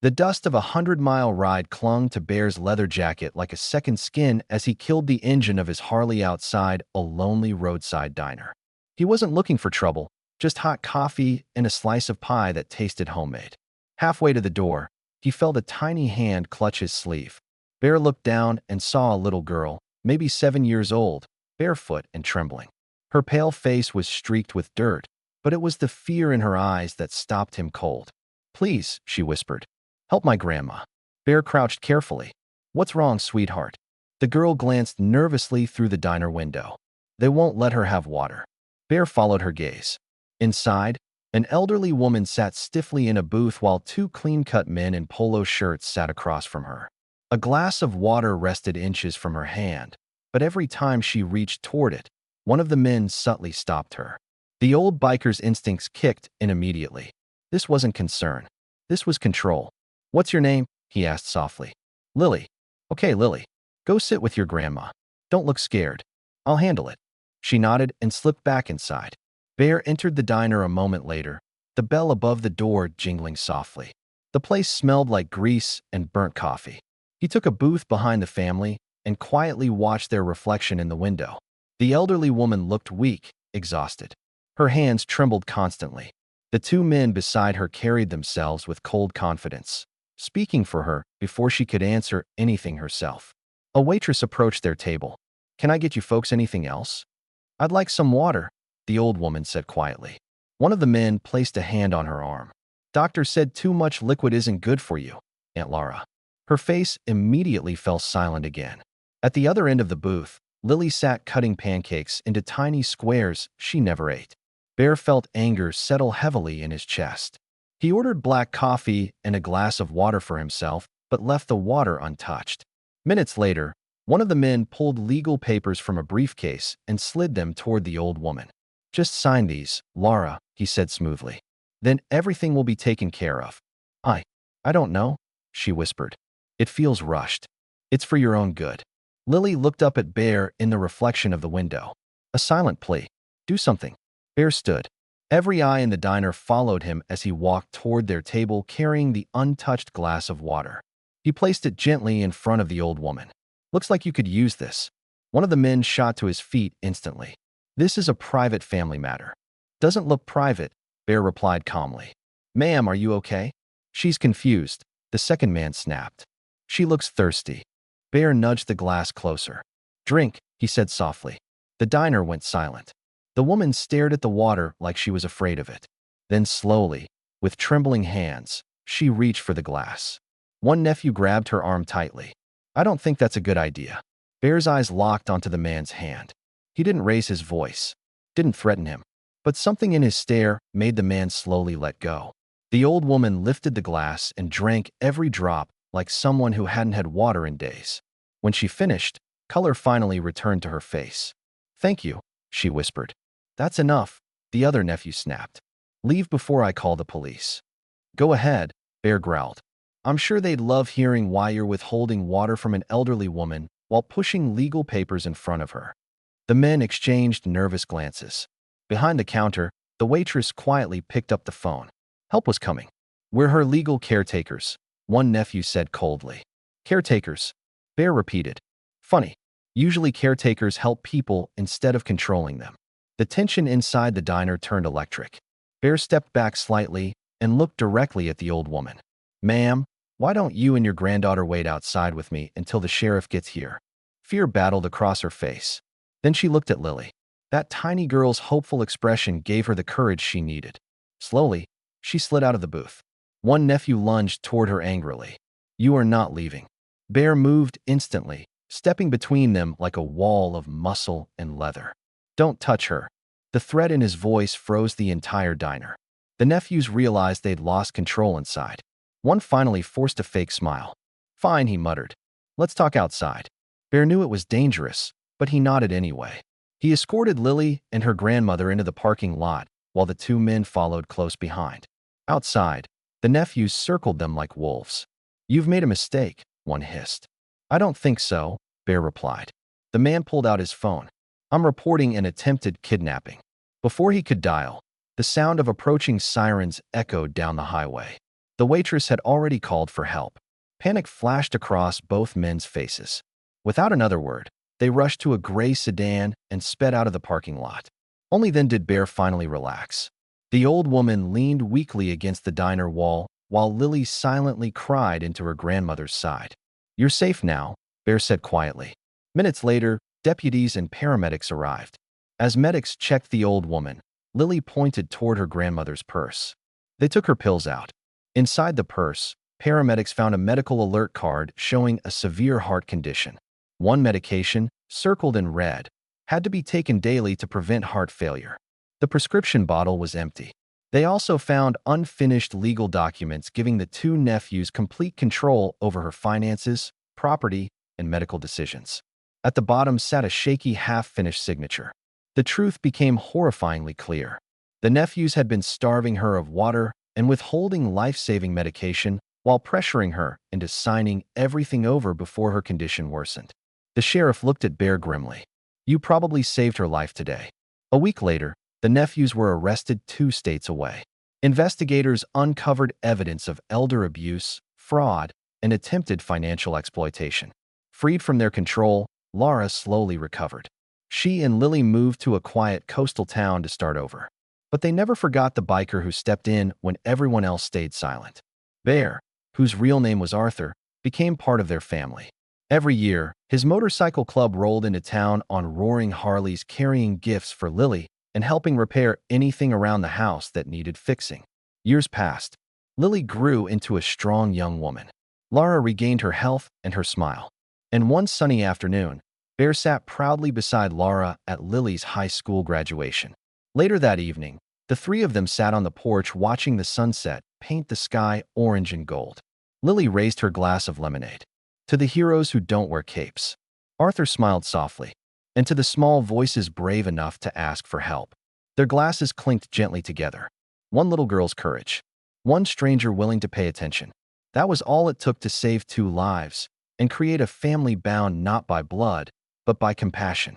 The dust of a 100-mile ride clung to Bear's leather jacket like a second skin as he killed the engine of his Harley outside a lonely roadside diner. He wasn't looking for trouble, just hot coffee and a slice of pie that tasted homemade. Halfway to the door, he felt a tiny hand clutch his sleeve. Bear looked down and saw a little girl, maybe 7 years old, barefoot and trembling. Her pale face was streaked with dirt, but it was the fear in her eyes that stopped him cold. "Please," she whispered. "Help my grandma." Bear crouched carefully. "What's wrong, sweetheart?" The girl glanced nervously through the diner window. "They won't let her have water." Bear followed her gaze. Inside, an elderly woman sat stiffly in a booth while two clean-cut men in polo shirts sat across from her. A glass of water rested inches from her hand, but every time she reached toward it, one of the men subtly stopped her. The old biker's instincts kicked in immediately. This wasn't concern. This was control. "What's your name?" he asked softly. "Lily." "Okay, Lily. Go sit with your grandma. Don't look scared. I'll handle it." She nodded and slipped back inside. Bear entered the diner a moment later, the bell above the door jingling softly. The place smelled like grease and burnt coffee. He took a booth behind the family and quietly watched their reflection in the window. The elderly woman looked weak, exhausted. Her hands trembled constantly. The two men beside her carried themselves with cold confidence, speaking for her before she could answer anything herself. A waitress approached their table. "Can I get you folks anything else?" "I'd like some water," the old woman said quietly. One of the men placed a hand on her arm. "Doctor said too much liquid isn't good for you, Aunt Laura." Her face immediately fell silent again. At the other end of the booth, Lily sat cutting pancakes into tiny squares she never ate. Bear felt anger settle heavily in his chest. He ordered black coffee and a glass of water for himself, but left the water untouched. Minutes later, one of the men pulled legal papers from a briefcase and slid them toward the old woman. "Just sign these, Laura," he said smoothly. "Then everything will be taken care of." I don't know," she whispered. "It feels rushed." "It's for your own good." Lily looked up at Bear in the reflection of the window. A silent plea. "Do something." Bear stood. Every eye in the diner followed him as he walked toward their table carrying the untouched glass of water. He placed it gently in front of the old woman. "Looks like you could use this." One of the men shot to his feet instantly. "This is a private family matter." "Doesn't look private," Bear replied calmly. "Ma'am, are you okay?" "She's confused," the second man snapped. "She looks thirsty." Bear nudged the glass closer. "Drink," he said softly. The diner went silent. The woman stared at the water like she was afraid of it. Then slowly, with trembling hands, she reached for the glass. One nephew grabbed her arm tightly. "I don't think that's a good idea." Bear's eyes locked onto the man's hand. He didn't raise his voice, didn't threaten him, but something in his stare made the man slowly let go. The old woman lifted the glass and drank every drop like someone who hadn't had water in days. When she finished, color finally returned to her face. "Thank you," she whispered. "That's enough," the other nephew snapped. "Leave before I call the police." "Go ahead," Bear growled. "I'm sure they'd love hearing why you're withholding water from an elderly woman while pushing legal papers in front of her." The men exchanged nervous glances. Behind the counter, the waitress quietly picked up the phone. Help was coming. "We're her legal caretakers," one nephew said coldly. "Caretakers," Bear repeated. Funny. Usually caretakers help people instead of controlling them. The tension inside the diner turned electric. Bear stepped back slightly and looked directly at the old woman. "Ma'am, why don't you and your granddaughter wait outside with me until the sheriff gets here?" Fear battled across her face. Then she looked at Lily. That tiny girl's hopeful expression gave her the courage she needed. Slowly, she slid out of the booth. One nephew lunged toward her angrily. "You are not leaving." Bear moved instantly, stepping between them like a wall of muscle and leather. "Don't touch her." The threat in his voice froze the entire diner. The nephews realized they'd lost control inside. One finally forced a fake smile. "Fine," he muttered. "Let's talk outside." Bear knew it was dangerous, but he nodded anyway. He escorted Lily and her grandmother into the parking lot while the two men followed close behind. Outside, the nephews circled them like wolves. "You've made a mistake," one hissed. "I don't think so," Bear replied. The man pulled out his phone. "I'm reporting an attempted kidnapping." Before he could dial, the sound of approaching sirens echoed down the highway. The waitress had already called for help. Panic flashed across both men's faces. Without another word, they rushed to a gray sedan and sped out of the parking lot. Only then did Bear finally relax. The old woman leaned weakly against the diner wall while Lily silently cried into her grandmother's side. "You're safe now," Bear said quietly. Minutes later, deputies and paramedics arrived. As medics checked the old woman, Lily pointed toward her grandmother's purse. They took her pills out. Inside the purse, paramedics found a medical alert card showing a severe heart condition. One medication, circled in red, had to be taken daily to prevent heart failure. The prescription bottle was empty. They also found unfinished legal documents giving the two nephews complete control over her finances, property, and medical decisions. At the bottom sat a shaky, half-finished signature. The truth became horrifyingly clear. The nephews had been starving her of water and withholding life-saving medication while pressuring her into signing everything over before her condition worsened. The sheriff looked at Bear grimly. "You probably saved her life today." A week later, the nephews were arrested 2 states away. Investigators uncovered evidence of elder abuse, fraud, and attempted financial exploitation. Freed from their control, Laura slowly recovered. She and Lily moved to a quiet coastal town to start over. But they never forgot the biker who stepped in when everyone else stayed silent. Bear, whose real name was Arthur, became part of their family. Every year, his motorcycle club rolled into town on roaring Harleys carrying gifts for Lily and helping repair anything around the house that needed fixing. Years passed. Lily grew into a strong young woman. Laura regained her health and her smile. And one sunny afternoon, Bear sat proudly beside Laura at Lily's high school graduation. Later that evening, the 3 of them sat on the porch watching the sunset paint the sky orange and gold. Lily raised her glass of lemonade. "To the heroes who don't wear capes." Arthur smiled softly. "And to the small voices brave enough to ask for help." Their glasses clinked gently together. One little girl's courage. One stranger willing to pay attention. That was all it took to save 2 lives and create a family bound not by blood, but by compassion.